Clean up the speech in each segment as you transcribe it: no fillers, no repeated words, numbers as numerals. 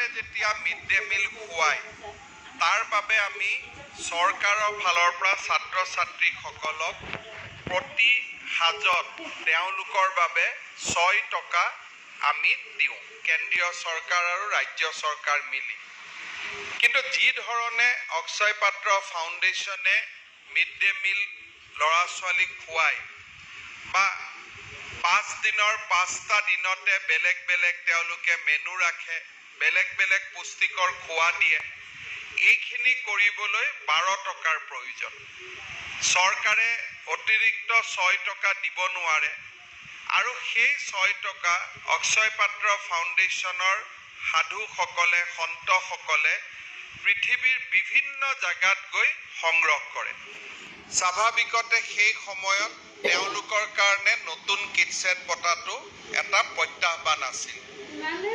চৰকাৰে যেতিয়া mid day meal খুৱায় তাৰ বাবে আমি চৰকাৰৰ ফালৰ পৰা ছাত্ৰ ছাত্ৰীসকলক প্ৰতি সাজত তেওঁলোকৰ বাবে 6 টকা আমি দিওঁ কেন্দ্ৰীয় চৰকাৰ আৰু ৰাজ্য চৰকাৰ মিলি। কিন্তু যি ধৰণে অক্ষয় পাত্ৰ ফাউণ্ডেশ্যনে মিড ডে মিল ল'ৰা ছোৱালীক খুৱায় বা 5 দিনৰ 5টা দিনতে বেলেগ বেলেগ তেওঁলোকে মেনু ৰাখে, বেলেগ বেলেগ পুষ্টিকৰ খোৱা দিয়ে, এইখিনি কৰিবলৈ 12 টকাৰ প্ৰয়োজন। চৰকাৰে অতিৰিক্ত 6 টকা দিব নোৱাৰে আৰু সেই 6 টকা অক্ষয় পাত্ৰ ফাউণ্ডেশ্যনৰ সাধুসকলে সন্তসকলে পৃথিৱীৰ বিভিন্ন জাগাত গৈ সংগ্ৰহ কৰে। স্বাভাৱিকতে সেই সময়ত তেওঁলোকৰ কাৰণে নতুন কিটচেন পতাটো এটা প্ৰত্যাহ্বান আছিল।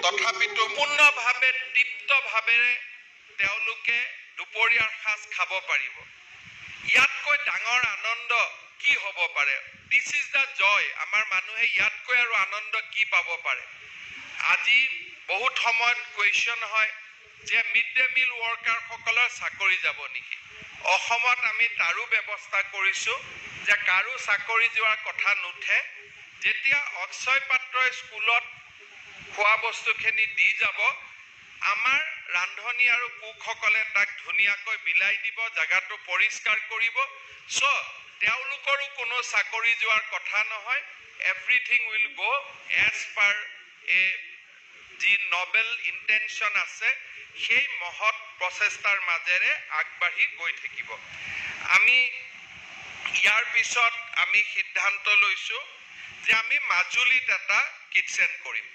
তথাপিতো পূৰ্ণভাৱে তৃপ্তভাৱেৰে তেওঁলোকে দুপৰীয়াৰ সাজ খাব পাৰিব। ইয়াতকৈ ডাঙৰ আনন্দ কি হ'ব পাৰে? দিছ ইজ দ্য জয়। আমাৰ মানুহে ইয়াতকৈ আৰু আনন্দ কি পাব পাৰে? আজি বহুত সময়ত কুৱেশ্যন হয় যে মিড ডে মিল ৱৰ্কাৰসকলৰ চাকৰি যাব নেকি? অসমত আমি তাৰো ব্যৱস্থা কৰিছোঁ যে কাৰো চাকৰি যোৱাৰ কথা নুঠে। যেতিয়া অক্ষয় পাত্ৰই স্কুলত খোৱা বস্তুখিনি দি যাব, আমাৰ ৰান্ধনি আৰু কুকসকলে তাক ধুনীয়াকৈ বিলাই দিব, জাগাটো পৰিষ্কাৰ কৰিব। তেওঁলোকৰো কোনো চাকৰি যোৱাৰ কথা নহয়। Everything will go as per the noble intention আছে সেই মহৎ প্ৰচেষ্টাৰ মাজেৰে আগবাঢ়ি গৈ থাকিব। আমি ইয়াৰ পিছত আমি সিদ্ধান্ত লৈছোঁ যে আমি মাজুলীত এটা কিটচেন কৰিম।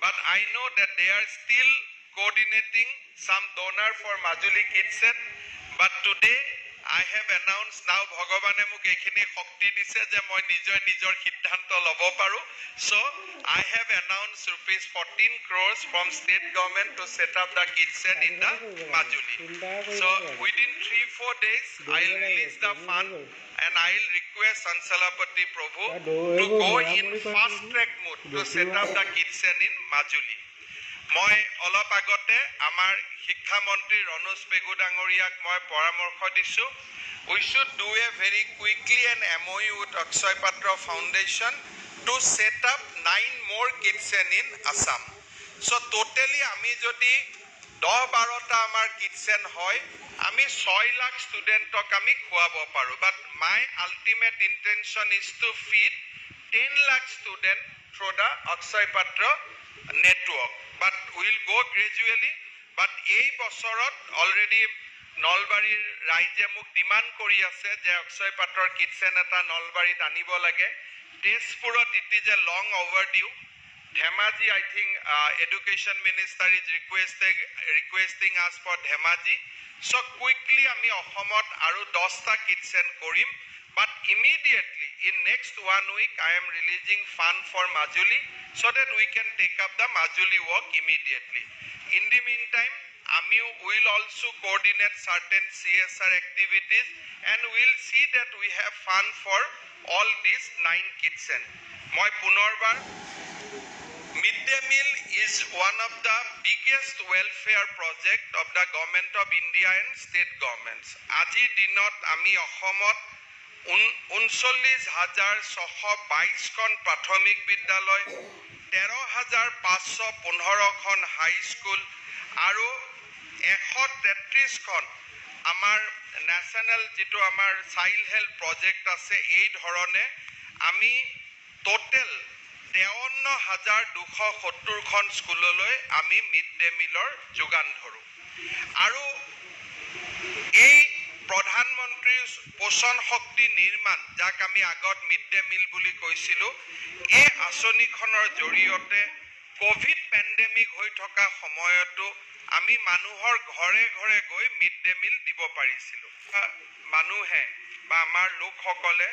But I know that they are still coordinating some donor for Majuli Kitchen. But today I have announced now Bhagavane muk ekhini shakti dise je moi nijor siddhanto lobo paru. So I have announced rupees 14 crores from state government to set up the kitchen in the Majuli. So within 3-4 days I will release the fund and I will request Sansalapati Prabhu to go in fast track mode to set up the kitchen in Majuli. মই অলপ আগতে আমাৰ শিক্ষামন্ত্ৰী ৰনোজ পেগু ডাঙৰীয়াক মই পৰামৰ্শ দিছোঁ, we should do a very quickly an MOU with Akshay Patra Foundation to set up 9 more kitchen in Assam. So totally আমি যদি 10-12টা আমাৰ কিটচেন হয়, আমি 6 লাখ ষ্টুডেণ্টক আমি খুৱাব পাৰোঁ। But my ultimate intention is to feed 10 lakh student through the Akshaya Patra network. But we'll go gradually. But এই বছৰত অলৰেডি নলবাৰীৰ ৰাইজে মোক ডিমাণ্ড কৰি আছে যে অক্ষয় পাত্ৰৰ কিটচেন এটা নলবাৰীত আনিব লাগে। তেজপুৰত it is a long overdue. Dhemaji I think education minister is requesting us for Dhemaji. So quickly আমি অসমত আৰু 10টা কিটচেন কৰিম। But immediately in next 1 week I am releasing fund for Majuli so that we can take up the Majuli work immediately. In the meantime, we will also coordinate certain CSR activities and we'll see that we have fund for all these 9 kitchen. Moi punorbar Midday meal is one of the biggest welfare project of the government of India and state governments. Aji dinot ami Ahomot 39,622 খন প্ৰাথমিক বিদ্যালয়, 13,515 খন হাই school আৰু 133 খন আমাৰ national যিটো আমাৰ child health project আছে, এই ধৰণে আমি টোটেল 53,270 খন স্কুললৈ আমি মিড ডে মিলৰ যোগান ধৰোঁ। আৰু এই প্ৰধানমন্ত্ৰী পোষণ শক্তি নিৰ্মাণ, যাক আমি আগত মিড ডে মিল বুলি কৈছিলোঁ, এই আঁচনিখনৰ জৰিয়তে কোভিড পেণ্ডেমিক হৈ থকা সময়তো আমি মানুহৰ ঘৰে ঘৰে গৈ মিড ডে মিল দিব পাৰিছিলোঁ। মানুহে বা আমাৰ লোকসকলে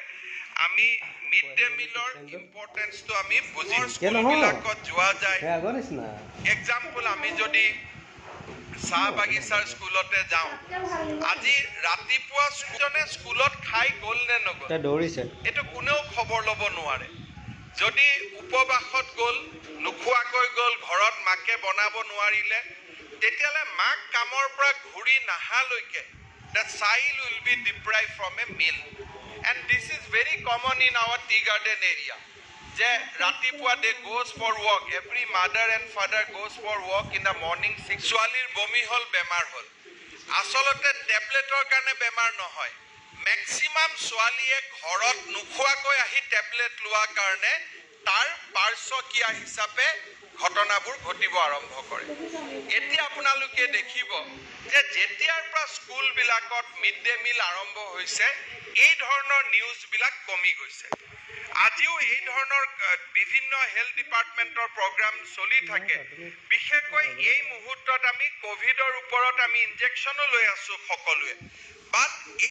আমি মিড ডে মিলৰ ইম্পৰ্টেঞ্চটো আমি বুজি স্কুলবিলাকত যোৱা যায়। এক্সাম্পল আমি যদি চাহ বাগিচাৰ স্কুলতে যাওঁ, আজি ৰাতিপুৱা স্কুলত খাই গ'ল নে নগ'ল এইটো কোনেও খবৰ ল'ব নোৱাৰে। যদি উপবাসত গ'ল, নোখোৱাকৈ গ'ল, ঘৰত মাকে বনাব নোৱাৰিলে, তেতিয়াহ'লে মাক কামৰ পৰা ঘূৰি নাহালৈকে the child will be deprived from a meal. And this is very common in our tea garden area. যে ৰাতিপুৱা they goes for walk, every mother and father goes for walk in the morning 6. ছোৱালীৰ বমি হ'ল, বেমাৰ হ'ল। আচলতে টেবলেটৰ কাৰণে বেমাৰ নহয়, মেক্সিমাম ছোৱালীয়ে ঘৰত নোখোৱাকৈ আহি টেবলেট লোৱাৰ কাৰণে তাৰ পাৰ্শ্বক্ৰিয়া হিচাপে ঘটনাবোৰ ঘটিব আৰম্ভ কৰে। এতিয়া আপোনালোকে দেখিব যে যেতিয়াৰ পৰা স্কুলবিলাকত মিড ডে মিল আৰম্ভ হৈছে এই ধৰণৰ নিউজবিলাক কমি গৈছে। আজিও এই ধৰণৰ বিভিন্ন হেল্থ ডিপাৰ্টমেণ্টৰ প্ৰগ্ৰাম চলি থাকে। বিশেষকৈ এই মুহূৰ্তত আমি কোভিডৰ ওপৰত আমি ইনজেকশ্যনো লৈ আছোঁ সকলোৱে, বাট